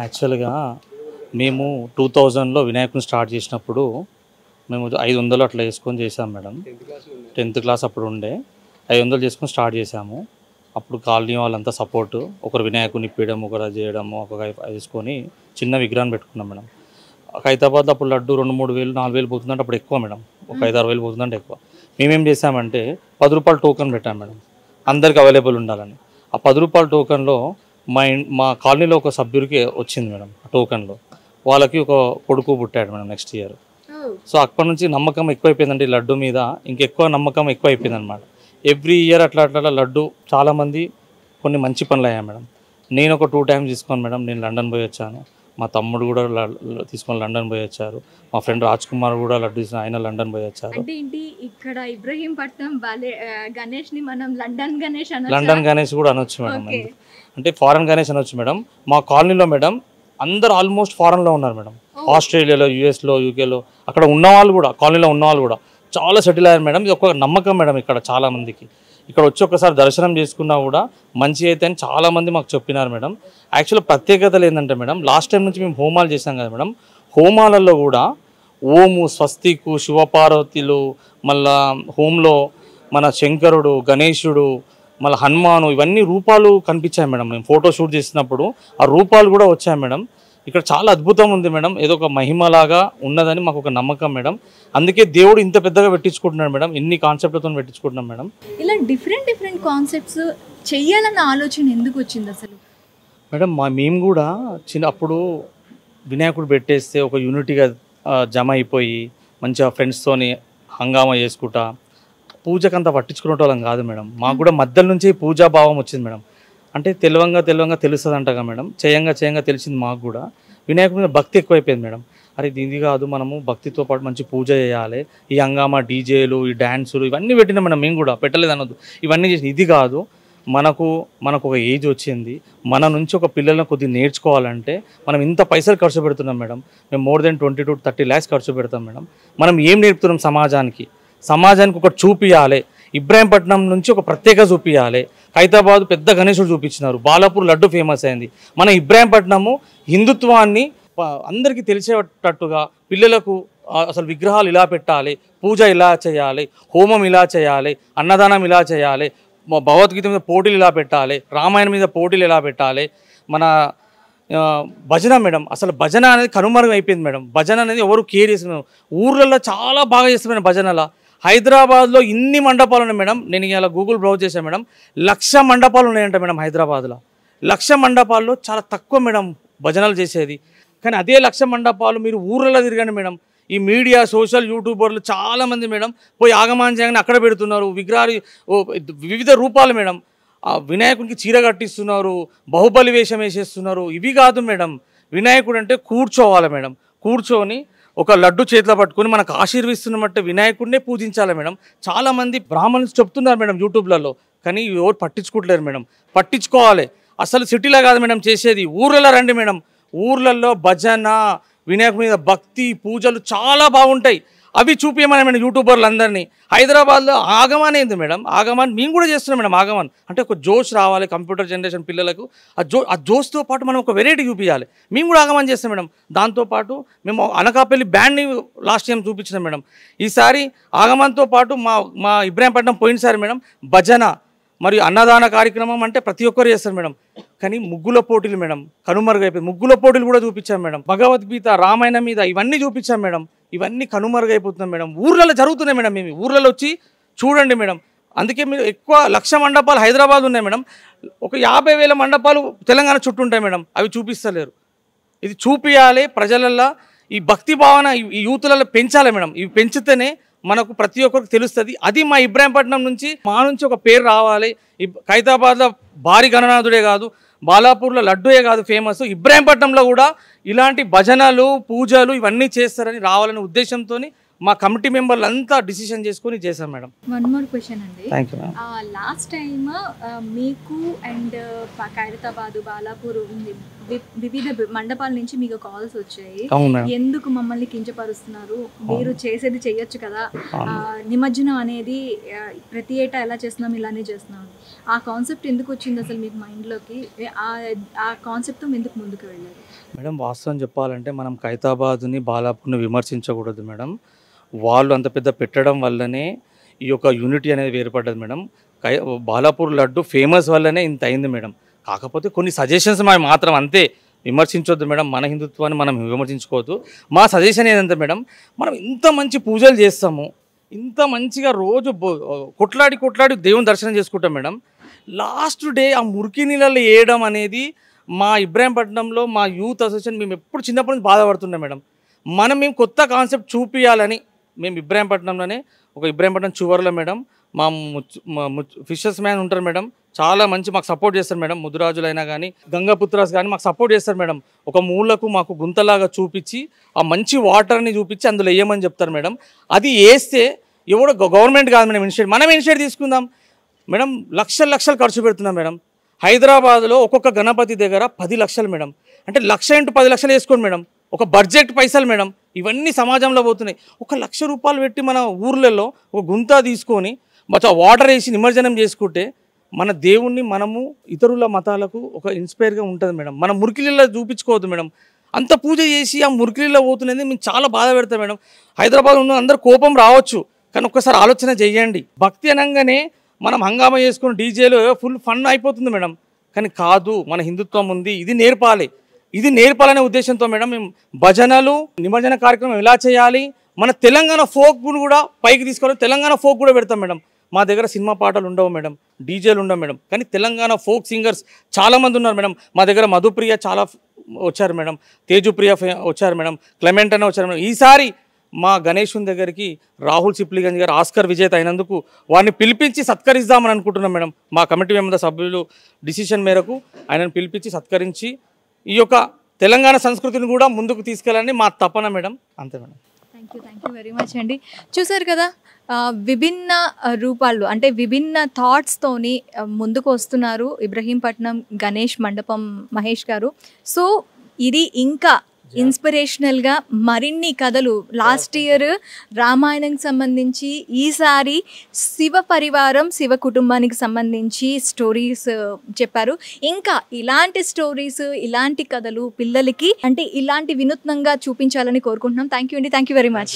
యాక్చువల్గా మేము 2000లో వినాయకుని స్టార్ట్ చేసినప్పుడు మేము 500 అట్లా వేసుకొని చేసాం మేడం. 10th క్లాస్ అప్పుడు ఉండే 500 చేసుకొని స్టార్ట్ చేసాము. అప్పుడు కాలనీ వాళ్ళంతా సపోర్టు, ఒకరు వినాయకుని ఇప్పడం, ఒకరు చేయడము, ఒక వేసుకొని చిన్న విగ్రహాన్ని పెట్టుకున్నాం మేడం. హైదరాబాద్లో అప్పుడు లడ్డు 2-3 వేలు 4 వేలు పోతుందంటే అప్పుడు ఎక్కువ మేడం. ఒక 5-6 వేలు పోతుందంటే ఎక్కువ. మేమేం చేసామంటే 10 రూపాయల టోకెన్ పెట్టాం మేడం, అందరికి అవైలబుల్ ఉండాలని. ఆ 10 రూపాయల టోకెన్లో మా కాలనీలో ఒక సభ్యుడికి వచ్చింది మేడం. ఆ టోకెన్లో వాళ్ళకి ఒక కొడుకు పుట్టాడు మేడం నెక్స్ట్ ఇయర్. సో అప్పటి నుంచి నమ్మకం ఎక్కువైపోయిందండి లడ్డు మీద, ఇంకెక్కువ నమ్మకం ఎక్కువైపోయింది అనమాట. ఎవ్రీ ఇయర్ అట్లా అట్లా లడ్డు చాలామంది కొన్ని మంచి పనులు అయ్యాయి మేడం. నేను ఒక 2 టైమ్స్ తీసుకోను మేడం. నేను లండన్ పోయి వచ్చాను, మా తమ్ముడు కూడా తీసుకొని లండన్ పోయి వచ్చారు, మా ఫ్రెండ్ రాజ్ కుమార్ కూడా లడ్డు తీసుకుని ఆయన లండన్ పోయి వచ్చారు. అంటే ఏంటి ఇక్కడ ఇబ్రహీంపట్నం గణేష్ ని మనం లండన్ గణేష్ కూడా అనొచ్చు మేడం. అంటే ఫారెన్ గణేష్ అనొచ్చు మేడం. మా కాలనీలో మేడం అందరు ఆల్మోస్ట్ ఫారెన్లో ఉన్నారు మేడం. ఆస్ట్రేలియాలో, యూఎస్లో, యూకేలో అక్కడ ఉన్నవాళ్ళు కూడా, కాలనీలో ఉన్నవాళ్ళు కూడా చాలా సెటిల్ అయ్యారు మేడం. ఇది ఒక నమ్మకం మేడం ఇక్కడ చాలామందికి. ఇక్కడ వచ్చి ఒకసారి దర్శనం చేసుకున్నా కూడా మంచి అయితే అని చాలామంది మాకు చెప్పినారు మేడం. యాక్చువల్ ప్రత్యేకతలు ఏంటంటే మేడం, లాస్ట్ టైం నుంచి మేము హోమాలు చేసాం కదా మేడం, హోమాలలో కూడా ఓము, స్వస్తికు, శివపార్వతులు, మళ్ళా హోంలో మన శంకరుడు, గణేశుడు, మళ్ళీ హనుమాను, ఇవన్నీ రూపాలు కనిపించాయి మేడం. మేము ఫోటో షూట్ చేసినప్పుడు ఆ రూపాలు కూడా వచ్చాయి మేడం. ఇక్కడ చాలా అద్భుతం ఉంది మేడం. ఏదో ఒక మహిమలాగా ఉన్నదని మాకు ఒక నమ్మకం మేడం. అందుకే దేవుడు ఇంత పెద్దగా పెట్టించుకుంటున్నాడు మేడం, ఇన్ని కాన్సెప్ట్లతో పెట్టించుకుంటున్నాం మేడం. ఇలా డిఫరెంట్ కాన్సెప్ట్స్ చెయ్యాలన్న ఆలోచన ఎందుకు వచ్చింది అసలు మేడం? మేము కూడా అప్పుడు వినాయకుడు పెట్టేస్తే ఒక యూనిటీగా జమ అయిపోయి మంచిగా ఫ్రెండ్స్తోని హంగామా చేసుకుంటా పూజకంతా పట్టించుకునే వాళ్ళం కాదు మేడం. మాకు కూడా మధ్యలో నుంచి పూజా భావం వచ్చింది మేడం. అంటే తెలవంగా తెలుస్తుంది అంటగా మేడం, చేయంగా తెలిసింది మాకు కూడా. వినాయకుడి మీద భక్తి ఎక్కువైపోయింది మేడం. అరే ఇది కాదు, మనము భక్తితో పాటు మంచి పూజ చేయాలి, ఈ హంగామా డీజేలు, ఈ డ్యాన్సులు ఇవన్నీ పెట్టినాం మేడం. మేము కూడా పెట్టలేదు అనొద్దు, ఇవన్నీ చేసి ఇది కాదు, మనకు ఒక ఏజ్ వచ్చింది, మన నుంచి ఒక పిల్లలను కొద్దిగా నేర్చుకోవాలంటే మనం ఇంత పైసలు ఖర్చు పెడుతున్నాం మేడం. మేము మోర్ దెన్ 20 to 30 lakhs ఖర్చు పెడతాం మేడం. మనం ఏం నేర్పుతున్నాం సమాజానికి ఒకటి చూపియాలి. ఇబ్రాహీంపట్నం నుంచి ఒక ప్రత్యేక చూపించాలి. హైదరాబాద్ పెద్ద గణేశుడు చూపించినారు, బాలాపూర్ లడ్డు ఫేమస్ అయింది. మన ఇబ్రాహీంపట్నము హిందుత్వాన్ని అందరికీ తెలిసేటట్టుగా పిల్లలకు అసలు విగ్రహాలు ఇలా పెట్టాలి, పూజ ఇలా చేయాలి, హోమం ఇలా చేయాలి, అన్నదానం ఇలా చేయాలి, భగవద్గీత మీద పోటీలు ఇలా పెట్టాలి, రామాయణం మీద పోటీలు ఎలా పెట్టాలి, మన భజన మేడం. అసలు భజన అనేది కనుమరుగు అయిపోయింది మేడం. భజన అనేది ఎవరు కేర్ చేస్తున్నారు, ఊర్లలో చాలా బాగా చేస్తున్నారు భజనలా. హైదరాబాద్లో ఇన్ని మండపాలు ఉన్నాయి మేడం. నేను ఇలా గూగుల్ బ్రౌజ్ చేశాను మేడం, 1,00,000 మండపాలు ఉన్నాయంట మేడం హైదరాబాద్లో. 1,00,000 మండపాల్లో చాలా తక్కువ మేడం భజనలు చేసేది. కానీ అదే 1,00,000 మండపాలు మీరు ఊర్లలో తిరగండి మేడం. ఈ మీడియా, సోషల్ యూట్యూబర్లు చాలామంది మేడం పోయి ఆగమాన్ చేయగానే అక్కడ పెడుతున్నారు విగ్రహాలు, వివిధ రూపాలు మేడం. వినాయకుడికి చీర కట్టిస్తున్నారు, బాహుబలి వేషం వేసేస్తున్నారు. ఇవి కాదు మేడం, వినాయకుడు అంటే కూర్చోవాలి మేడం. కూర్చొని ఒక లడ్డు చేతిలో పట్టుకొని మనకు ఆశీర్విస్తున్నట్టే వినాయకుడినే పూజించాలి మేడం. చాలామంది బ్రాహ్మణులు చెప్తున్నారు మేడం యూట్యూబ్లలో, కానీ ఎవరు పట్టించుకోవట్లేరు మేడం. పట్టించుకోవాలి. అసలు సిటీలో కాదు మేడం చేసేది, ఊర్లలో రండి మేడం. ఊర్లలో భజన, వినాయకుడి మీద భక్తి, పూజలు చాలా బాగుంటాయి. అవి చూపించమని మేడం యూట్యూబర్లు అందరినీ. హైదరాబాద్లో ఆగమాన్ ఏంది మేడం, ఆగమాన్ మేము కూడా చేస్తున్నాం మేడం. ఆగమాన్ అంటే ఒక జోష్ రావాలి కంప్యూటర్ జనరేషన్ పిల్లలకు. ఆ జోష్తో పాటు మనం ఒక వెరైటీ చూపించాలి. మేము కూడా ఆగమాన్ చేస్తాం మేడం. దాంతోపాటు మేము అనకాపల్లి బ్యాండ్ని లాస్ట్ టైం చూపించినాం మేడం. ఈసారి ఆగమాన్తో పాటు మా ఇబ్రాహీంపట్నం పోయినసారి మేడం భజన మరియు అన్నదాన కార్యక్రమం అంటే ప్రతి ఒక్కరు చేస్తారు మేడం. కానీ ముగ్గుల పోటీలు మేడం కనుమరుగైపోయింది. ముగ్గుల పోటీలు కూడా చూపించాం మేడం. భగవద్గీత, రామాయణం మీద ఇవన్నీ చూపించాం మేడం. ఇవన్నీ కనుమరుగైపోతున్నాం మేడం. ఊర్లలో జరుగుతున్నాయి మేడం. మేము ఊర్లలో వచ్చి చూడండి మేడం. అందుకే మీరు ఎక్కువ 1,00,000 మండపాలు హైదరాబాద్ ఉన్నాయి మేడం. ఒక 50,000 మండపాలు తెలంగాణ చుట్టూ ఉంటాయి మేడం. అవి చూపిస్తలేరు. ఇది చూపించాలి ప్రజలల్లో. ఈ భక్తి భావన ఈ యూత్లలో పెంచాలి మేడం. ఇవి పెంచితేనే మనకు ప్రతి ఒక్కరికి తెలుస్తుంది. అది మా ఇబ్రాహీంపట్నం నుంచి ఒక పేరు రావాలి. హైదరాబాద్లో భారీ గణనాథుడే కాదు, బాలాపూర్లో లడ్డూయే కాదు ఫేమస్, ఇబ్రాహీంపట్నంలో కూడా ఇలాంటి భజనలు, పూజలు ఇవన్నీ చేస్తారని రావాలనే ఉద్దేశంతో మా కమిటీ మెంబర్లు అంతా డిసిషన్ చేసుకొని చేశాం మేడం. వన్ మోర్ క్వశ్చన్ అండి. Thank you madam. Last time మీకు అండ్ ఖైరతాబాద్, బాలాపూర్ వివిధ మండపాల నుంచి మీకు కాల్స్ వచ్చాయి. అవును మేడం. ఎందుకు మమ్మల్ని కించపరుస్తున్నారు, మీరు చేసేది చెయ్యొచ్చు కదా, నిమజ్జనం అనేది ప్రతి ఏటా ఎలా చేస్తున్నాం ఇలానే చేస్తున్నాం. ఆ కాన్సెప్ట్ ఎందుకు వచ్చింది అసలు మీకు మైండ్లోకి? ఆ కాన్సెప్ట్తో ఎందుకు ముందుకు వెళ్ళారు? మేడం వాస్తవం చెప్పాలంటే మనం ఖైరతాబాద్ని బాలాపూర్ని విమర్శించకూడదు మేడం. వాళ్ళు అంత పెద్ద పెట్టడం వల్లనే ఈ యొక్క యూనిటీ అనేది ఏర్పడ్డది మేడం. బాలాపూర్ లడ్డు ఫేమస్ వల్లనే ఇంత అయింది మేడం. కాకపోతే కొన్ని సజెషన్స్ మాత్రం అంతే, విమర్శించొద్దు మేడం. మన హిందుత్వాన్ని మనం విమర్శించుకోవద్దు. మా సజెషన్ ఏంటంటే మేడం, మనం ఇంత మంచి పూజలు చేస్తాము, ఇంత మంచిగా రోజు కొట్లాడి దేవుని దర్శనం చేసుకుంటాం మేడం. లాస్ట్ డే ఆ మురికి నీళ్ళలో వేయడం అనేది మా ఇబ్రాహీంపట్నంలో మా యూత్ అసోసియేషన్ మేము ఎప్పుడు చిన్నప్పటి నుంచి బాధపడుతున్నాం మేడం. మేము కొత్త కాన్సెప్ట్ చూపించాలని మేము ఇబ్రాహీంపట్నంలోనే ఒక ఇబ్రాహీంపట్నం చివరిలో మేడం మా ఫిషర్స్ మ్యాన్ ఉంటారు మేడం, చాలా మంచి మాకు సపోర్ట్ చేస్తారు మేడం. ముదురాజులైనా కానీ గంగాపుత్రాస్ కానీ మాకు సపోర్ట్ చేస్తారు మేడం. ఒక మూలకు మాకు గుంతలాగా చూపించి ఆ మంచి వాటర్ని చూపించి అందులో వేయమని చెప్తారు మేడం. అది వేస్తే ఎవడో గవర్నమెంట్ కాదు మేడం ఇనిషియేట్, మనం ఇనిషియేట్ తీసుకుందాం మేడం. లక్షలు ఖర్చు పెడుతున్నాం మేడం. హైదరాబాద్లో ఒక్కొక్క గణపతి దగ్గర 10 లక్షలు మేడం. అంటే 1,00,000 × 10 లక్షలు వేసుకోండి మేడం. ఒక బడ్జెట్ పైసలు మేడం. ఇవన్నీ సమాజంలో పోతున్నాయి. 1,00,000 రూపాయలు పెట్టి మన ఊర్లలో ఒక గుంత తీసుకొని వాటర్ వేసి నిమజ్జనం చేసుకుంటే మన దేవుణ్ణి మనము ఇతరుల మతాలకు ఒక ఇన్స్పైర్గా ఉంటుంది మేడం. మన మురికిలీలో చూపించుకోవద్దు మేడం. అంత పూజ చేసి ఆ మురికిలీలో పోతున్నది మేము చాలా బాధ పెడతాం మేడం. హైదరాబాద్ ఉన్న అందరు కోపం రావచ్చు, కానీ ఒక్కసారి ఆలోచన చేయండి. భక్తి అనగానే మనం హంగామా చేసుకుని డీజేలో ఫుల్ ఫన్ అయిపోతుంది మేడం. కానీ కాదు, మన హిందుత్వం ఉంది, ఇది నేర్పాలనే ఉద్దేశంతో మేడం మేము భజనలు నిమజ్జన కార్యక్రమం ఎలా చేయాలి, మన తెలంగాణ ఫోక్ను కూడా పైకి తీసుకోవాలి. తెలంగాణ ఫోక్ కూడా పెడతాం మేడం. మా దగ్గర సినిమా పాటలు ఉండవు మేడం, డీజేలు ఉండవు మేడం, కానీ తెలంగాణ ఫోక్ సింగర్స్ చాలామంది ఉన్నారు మేడం. మా దగ్గర మధుప్రియ చాలా వచ్చారు మేడం, తేజుప్రియ వచ్చారు మేడం, క్లెమెంట్ అనే వచ్చారు మేడం. ఈసారి మా గణేశుని దగ్గరికి రాహుల్ సిప్లిగంజ్ గారు ఆస్కర్ విజేత అయినందుకు వారిని పిలిపించి సత్కరిద్దామని అనుకుంటున్నాం మేడం. మా కమిటీ మెంబర్ సభ్యులు డిసిషన్ మేరకు ఆయనను పిలిపించి సత్కరించి ఈ యొక్క తెలంగాణ సంస్కృతిని కూడా ముందుకు తీసుకెళ్ళాలని మా తపన మేడం. అంతే madam. Thank you very much అండి. చూసారు కదా, విభిన్న రూపాల్లో అంటే విభిన్న థాట్స్తోని ముందుకు వస్తున్నారు ఇబ్రహీంపట్నం గణేష్ మండపం మహేష్ గారు. సో ఇది ఇంకా ఇన్స్పిరేషనల్గా మరిన్ని కథలు, లాస్ట్ ఇయర్ రామాయణంకి సంబంధించి, ఈసారి శివ పరివారం శివ కుటుంబానికి సంబంధించి స్టోరీస్ చెప్పారు. ఇంకా ఇలాంటి స్టోరీస్, ఇలాంటి కథలు పిల్లలకి అంటే ఇలాంటి వినూత్నంగా చూపించాలని కోరుకుంటున్నాం. థ్యాంక్ యూ అండి. Thank you very much.